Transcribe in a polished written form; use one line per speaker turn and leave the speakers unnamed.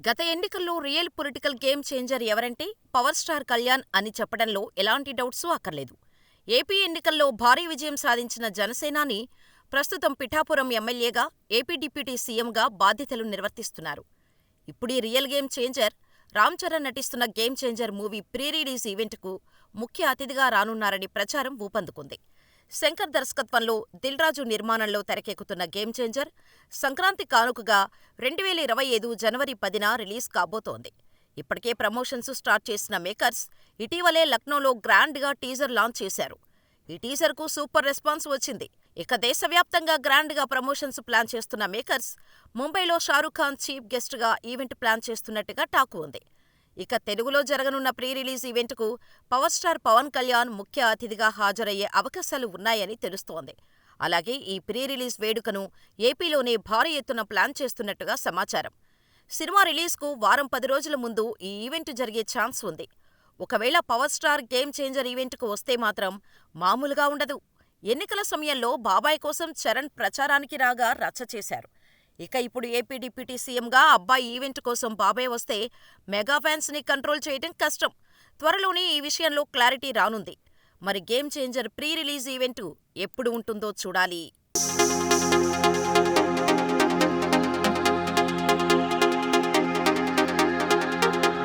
గత ఎన్నికల్లో real political game changer ఎవరంటే పవర్ స్టార్ కళ్యాణ్ అని చెప్పడంలో ఎలాంటి డౌట్సు అక్కర్లేదు. ఏపీ ఎన్నికల్లో భారీ విజయం సాధించిన జనసేనాని ప్రస్తుతం పిఠాపురం ఎమ్మెల్యేగా, ఏపీ డిప్యూటీ సీఎంగా బాధ్యతలు నిర్వర్తిస్తున్నారు. ఇప్పుడీ real game changer Ram Charan నటిస్తున్న game changer movie pre release ఈవెంట్కు ముఖ్య అతిథిగా రానున్నారని ప్రచారం ఊపందుకుంది. శంకర్ దర్శకత్వంలో, దిల్ రాజు నిర్మాణంలో తెరకెక్కుతున్న గేమ్ చేంజర్ సంక్రాంతి కానుకగా 2025 జనవరి 10న రిలీజ్ కాబోతోంది. ఇప్పటికే ప్రమోషన్స్ స్టార్ట్ చేసిన మేకర్స్ ఇటీవలే లక్నోలో గ్రాండ్గా టీజర్ లాంచ్ చేశారు. ఈ టీజర్కు సూపర్ రెస్పాన్స్ వచ్చింది. ఇక దేశవ్యాప్తంగా గ్రాండ్గా ప్రమోషన్స్ ప్లాన్ చేస్తున్న మేకర్స్ ముంబైలో షారూఖ్ ఖాన్ చీఫ్ గెస్ట్గా ఈవెంట్ ప్లాన్ చేస్తున్నట్టుగా టాక్ ఉంది. ఇక తెలుగులో జరగనున్న ప్రీ రిలీజ్ ఈవెంట్కు పవర్ స్టార్ పవన్ కళ్యాణ్ ముఖ్య అతిథిగా హాజరయ్యే అవకాశాలు ఉన్నాయని తెలుస్తోంది. అలాగే ఈ ప్రీ రిలీజ్ వేడుకను ఏపీలోనే భారీ ఎత్తున ప్లాన్ చేస్తున్నట్టుగా సమాచారం. సినిమా రిలీజ్కు వారం 10 రోజుల ముందు ఈ ఈవెంట్ జరిగే ఛాన్స్ ఉంది. ఒకవేళ పవర్ స్టార్ గేమ్ చేంజర్ ఈవెంట్కు వస్తే మాత్రం మామూలుగా ఉండదు. ఎన్నికల సమయంలో బాబాయ్ కోసం చరణ్ ప్రచారానికి రాగా రచ్చ చేశారు. ఇక ఇప్పుడు ఏపీ డిప్యూటీ సీఎంగా అబ్బాయి ఈవెంట్ కోసం బాబాయ్ వస్తే మెగా ఫ్యాన్స్ ని కంట్రోల్ చేయడం కష్టం. త్వరలోనే ఈ విషయంలో క్లారిటీ రానుంది. మరి game changer pre release event ఎప్పుడు ఉంటుందో చూడాలి.